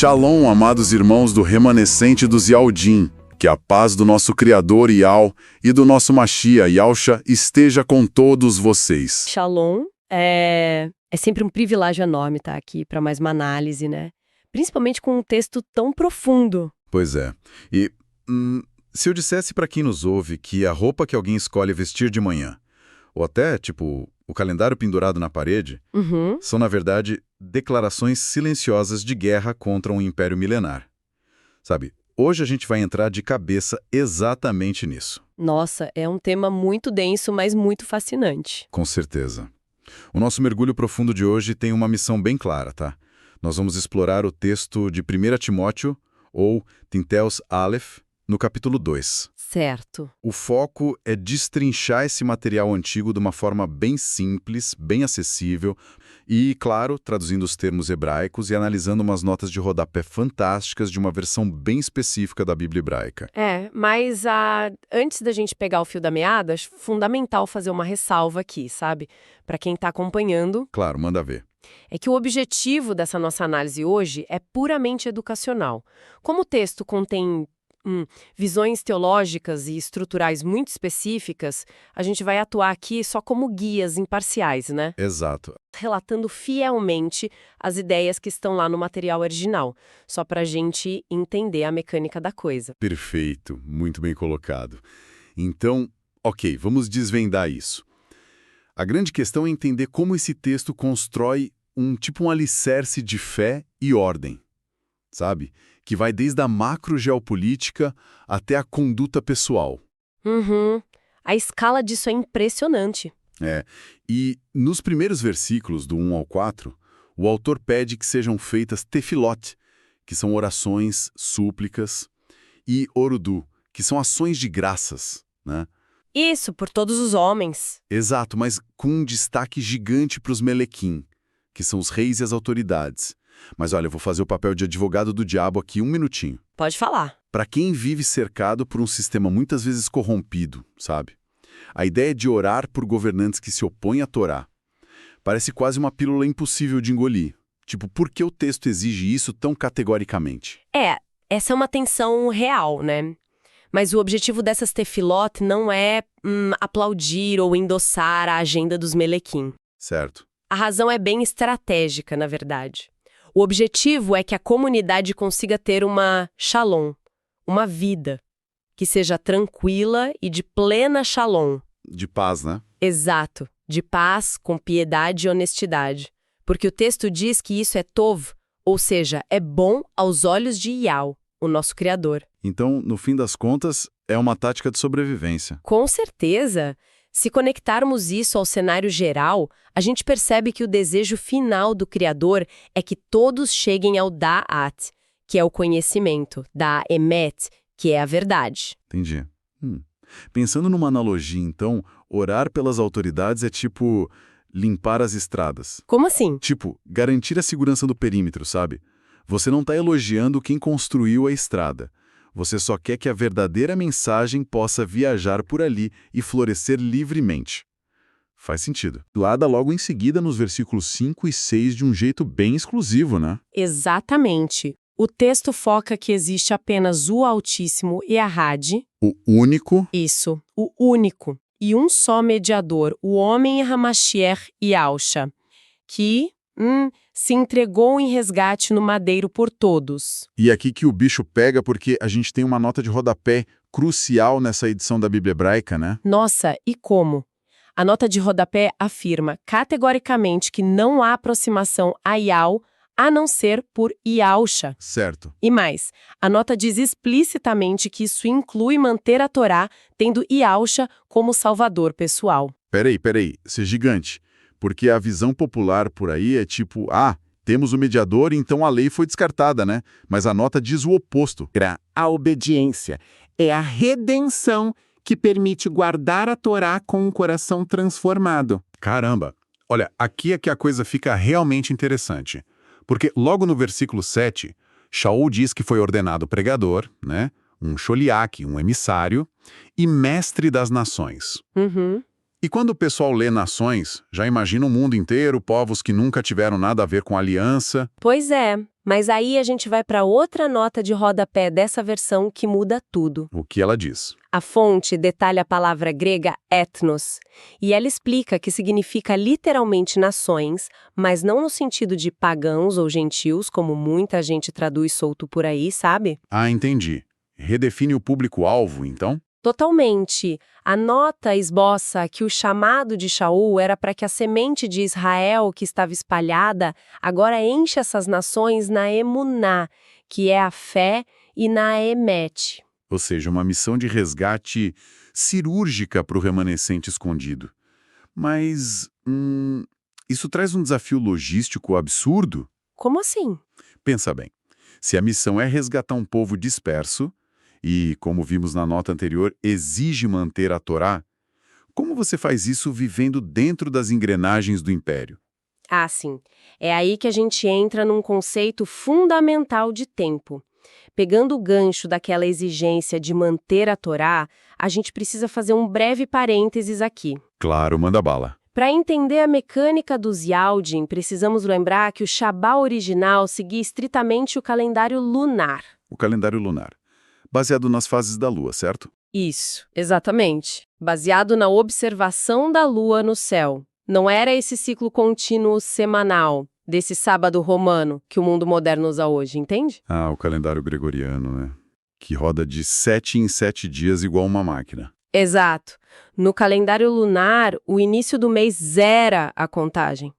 Shalom, amados irmãos do remanescente dos Yaldim, que a paz do nosso Criador Yal e do nosso Mashia Yalsha esteja com todos vocês. Shalom. É sempre um privilégio enorme estar aqui para mais uma análise, né? Principalmente com um texto tão profundo. Pois é. E se eu dissesse para quem nos ouve que a roupa que alguém escolhe vestir de manhã, ou até, tipo, o calendário pendurado na parede, são, na verdade, declarações silenciosas de guerra contra um império milenar. Sabe, hoje a gente vai entrar de cabeça exatamente nisso. Nossa, é um tema muito denso, mas muito fascinante. Com certeza. O nosso mergulho profundo de hoje tem uma missão bem clara, tá? Nós vamos explorar o texto de 1 Timóteo, ou Tinteus Aleph, no capítulo 2. Certo. O foco é destrinchar esse material antigo de uma forma bem simples, bem acessível e, claro, traduzindo os termos hebraicos e analisando umas notas de rodapé fantásticas de uma versão bem específica da Bíblia hebraica. Mas antes da gente pegar o fio da meada, acho fundamental fazer uma ressalva aqui, sabe? Para quem está acompanhando. Claro, manda ver. É que o objetivo dessa nossa análise hoje é puramente educacional. Como o texto contém visões teológicas e estruturais muito específicas, a gente vai atuar aqui só como guias imparciais, né? Exato. Relatando fielmente as ideias que estão lá no material original, só para a gente entender a mecânica da coisa. Perfeito, muito bem colocado. Então, ok, vamos desvendar isso. A grande questão é entender como esse texto constrói um alicerce de fé e ordem, sabe? Que vai desde a macrogeopolítica até a conduta pessoal. A escala disso é impressionante. E nos primeiros versículos, do 1 ao 4, o autor pede que sejam feitas tefilot, que são orações, súplicas, e orudu, que são ações de graças, né? Isso, por todos os homens. Exato, mas com um destaque gigante para os melequim, que são os reis e as autoridades. Mas olha, eu vou fazer o papel de advogado do diabo aqui um minutinho. Pode falar. Para quem vive cercado por um sistema muitas vezes corrompido, sabe? A ideia de orar por governantes que se opõem à Torá parece quase uma pílula impossível de engolir. Tipo, por que o texto exige isso tão categoricamente? Essa é uma tensão real, né? Mas o objetivo dessas tefilot não é aplaudir ou endossar a agenda dos melequim. Certo. A razão é bem estratégica, na verdade. O objetivo é que a comunidade consiga ter uma shalom, uma vida, que seja tranquila e de plena shalom. De paz, né? Exato, de paz, com piedade e honestidade. Porque o texto diz que isso é tov, ou seja, é bom aos olhos de Yahweh, o nosso Criador. Então, no fim das contas, é uma tática de sobrevivência. Com certeza! Se conectarmos isso ao cenário geral, a gente percebe que o desejo final do Criador é que todos cheguem ao Da'at, que é o conhecimento, da Emet, que é a verdade. Entendi. Pensando numa analogia, então, orar pelas autoridades é tipo limpar as estradas. Como assim? Tipo, garantir a segurança do perímetro, sabe? Você não está elogiando quem construiu a estrada. Você só quer que a verdadeira mensagem possa viajar por ali e florescer livremente. Faz sentido. Lada logo em seguida nos versículos 5 e 6 de um jeito bem exclusivo, né? Exatamente. O texto foca que existe apenas o Altíssimo e a Had. O único. Isso, o único. E um só mediador, o homem Hamashiach Yahusha, que se entregou em resgate no madeiro por todos. E aqui que o bicho pega porque a gente tem uma nota de rodapé crucial nessa edição da Bíblia hebraica, né? Nossa, e como? A nota de rodapé afirma categoricamente que não há aproximação a Yahweh a não ser por Yahusha. Certo. E mais, a nota diz explicitamente que isso inclui manter a Torá tendo Yahusha como salvador pessoal. Peraí, isso é gigante. Porque a visão popular por aí é tipo, temos o mediador, então a lei foi descartada, né? Mas a nota diz o oposto. A obediência é a redenção que permite guardar a Torá com um coração transformado. Caramba! Olha, aqui é que a coisa fica realmente interessante. Porque logo no versículo 7, Shaul diz que foi ordenado pregador, né? Um sholiach, um emissário, e mestre das nações. E quando o pessoal lê nações, já imagina o mundo inteiro, povos que nunca tiveram nada a ver com aliança. Pois é, mas aí a gente vai para outra nota de rodapé dessa versão que muda tudo. O que ela diz? A fonte detalha a palavra grega ethnos, e ela explica que significa literalmente nações, mas não no sentido de pagãos ou gentios, como muita gente traduz solto por aí, sabe? Ah, entendi. Redefine o público-alvo, então? Totalmente. A nota esboça que o chamado de Shaul era para que a semente de Israel que estava espalhada agora enche essas nações na emuná, que é a fé, e na emet. Ou seja, uma missão de resgate cirúrgica para o remanescente escondido. Mas, isso traz um desafio logístico absurdo? Como assim? Pensa bem, se a missão é resgatar um povo disperso, e, como vimos na nota anterior, exige manter a Torá, como você faz isso vivendo dentro das engrenagens do Império? Ah, sim. É aí que a gente entra num conceito fundamental de tempo. Pegando o gancho daquela exigência de manter a Torá, a gente precisa fazer um breve parênteses aqui. Claro, manda bala. Para entender a mecânica dos Yaldim, precisamos lembrar que o Shabá original seguia estritamente o calendário lunar. O calendário lunar. Baseado nas fases da Lua, certo? Isso, exatamente. Baseado na observação da Lua no céu. Não era esse ciclo contínuo semanal, desse sábado romano, que o mundo moderno usa hoje, entende? Ah, o calendário gregoriano, né? Que roda de 7 em 7 dias igual uma máquina. Exato. No calendário lunar, o início do mês zera a contagem.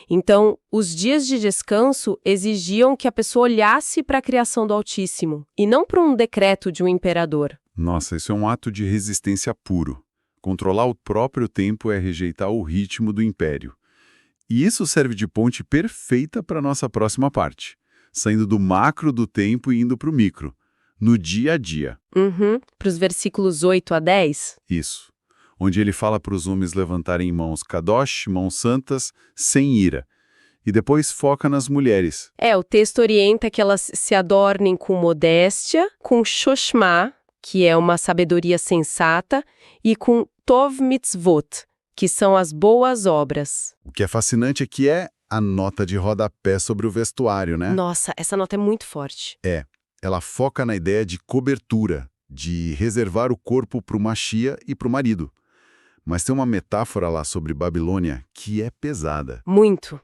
Então, os dias de descanso exigiam que a pessoa olhasse para a criação do Altíssimo, e não para um decreto de um imperador. Nossa, isso é um ato de resistência puro. Controlar o próprio tempo é rejeitar o ritmo do império. E isso serve de ponte perfeita para a nossa próxima parte, saindo do macro do tempo e indo para o micro, no dia a dia. Para os versículos 8 a 10. Isso. Onde ele fala para os homens levantarem mãos kadosh, mãos santas, sem ira. E depois foca nas mulheres. O texto orienta que elas se adornem com modéstia, com shoshma, que é uma sabedoria sensata, e com tov mitzvot, que são as boas obras. O que é fascinante é que é a nota de rodapé sobre o vestuário, né? Nossa, essa nota é muito forte. Ela foca na ideia de cobertura, de reservar o corpo para o machia e para o marido. Mas tem uma metáfora lá sobre Babilônia que é pesada. Muito.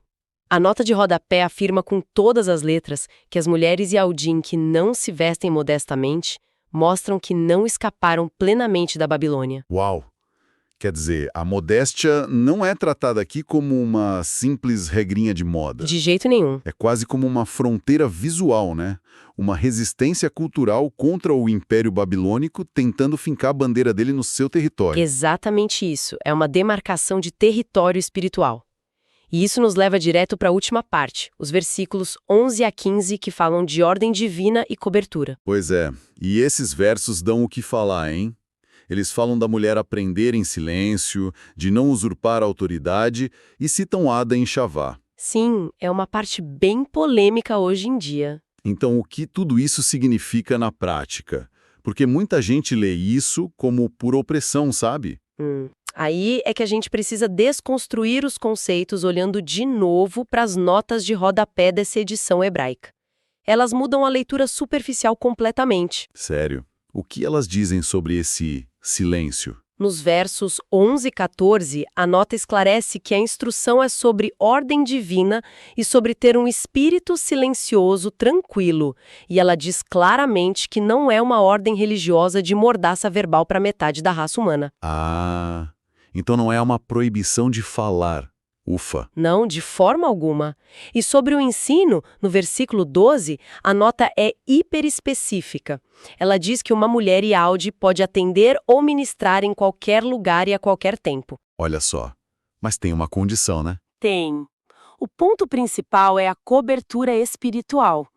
A nota de rodapé afirma com todas as letras que as mulheres Yaldim que não se vestem modestamente mostram que não escaparam plenamente da Babilônia. Uau! Quer dizer, a modéstia não é tratada aqui como uma simples regrinha de moda. De jeito nenhum. É quase como uma fronteira visual, né? Uma resistência cultural contra o Império Babilônico tentando fincar a bandeira dele no seu território. Exatamente isso. É uma demarcação de território espiritual. E isso nos leva direto para a última parte, os versículos 11 a 15, que falam de ordem divina e cobertura. Pois é, e esses versos dão o que falar, hein? Eles falam da mulher aprender em silêncio, de não usurpar a autoridade e citam Ada em Shavá. Sim, é uma parte bem polêmica hoje em dia. Então, o que tudo isso significa na prática? Porque muita gente lê isso como por opressão, sabe? Aí é que a gente precisa desconstruir os conceitos olhando de novo para as notas de rodapé dessa edição hebraica. Elas mudam a leitura superficial completamente. Sério? O que elas dizem sobre esse silêncio? Nos versos 11 e 14, a nota esclarece que a instrução é sobre ordem divina e sobre ter um espírito silencioso, tranquilo. E ela diz claramente que não é uma ordem religiosa de mordaça verbal para metade da raça humana. Ah, então não é uma proibição de falar. Ufa. Não, de forma alguma. E sobre o ensino, no versículo 12, a nota é hiperespecífica. Ela diz que uma mulher Yaldi pode atender ou ministrar em qualquer lugar e a qualquer tempo. Olha só. Mas tem uma condição, né? Tem. O ponto principal é a cobertura espiritual.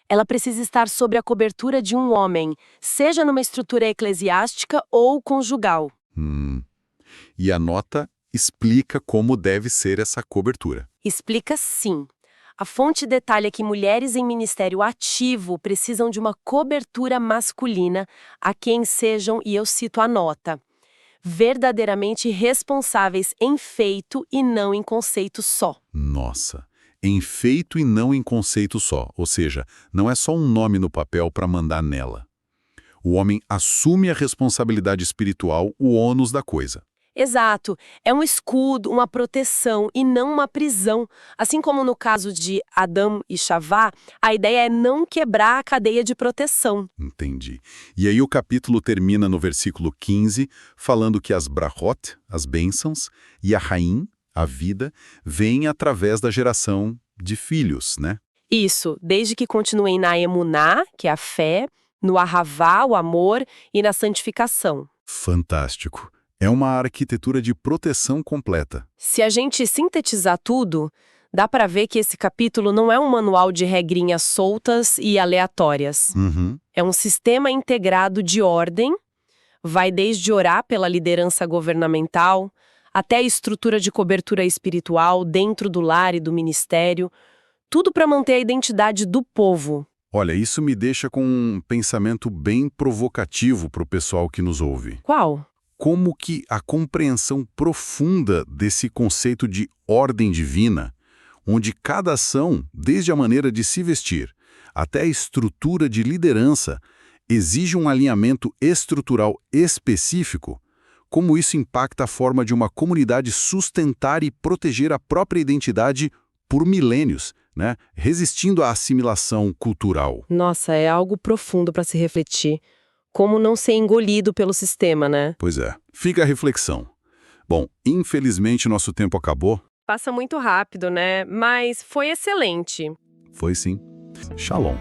Ela precisa estar sob a cobertura de um homem, seja numa estrutura eclesiástica ou conjugal. E a nota explica como deve ser essa cobertura. Explica sim. A fonte detalha que mulheres em ministério ativo precisam de uma cobertura masculina a quem sejam, e eu cito a nota, verdadeiramente responsáveis em feito e não em conceito só. Nossa, em feito e não em conceito só, ou seja, não é só um nome no papel para mandar nela. O homem assume a responsabilidade espiritual, o ônus da coisa. Exato. É um escudo, uma proteção e não uma prisão. Assim como no caso de Adão e Chavá, a ideia é não quebrar a cadeia de proteção. Entendi. E aí o capítulo termina no versículo 15, falando que as brachot, as bênçãos, e a raim, a vida, vêm através da geração de filhos, né? Isso, desde que continuem na emuná, que é a fé, no ahavá, o amor, e na santificação. Fantástico. É uma arquitetura de proteção completa. Se a gente sintetizar tudo, dá para ver que esse capítulo não é um manual de regrinhas soltas e aleatórias. É um sistema integrado de ordem, vai desde orar pela liderança governamental, até a estrutura de cobertura espiritual dentro do lar e do ministério, tudo para manter a identidade do povo. Olha, isso me deixa com um pensamento bem provocativo para o pessoal que nos ouve. Qual? Como que a compreensão profunda desse conceito de ordem divina, onde cada ação, desde a maneira de se vestir até a estrutura de liderança, exige um alinhamento estrutural específico, como isso impacta a forma de uma comunidade sustentar e proteger a própria identidade por milênios, né? Resistindo à assimilação cultural. Nossa, é algo profundo para se refletir. Como não ser engolido pelo sistema, né? Pois é. Fica a reflexão. Bom, infelizmente nosso tempo acabou. Passa muito rápido, né? Mas foi excelente. Foi sim. Shalom.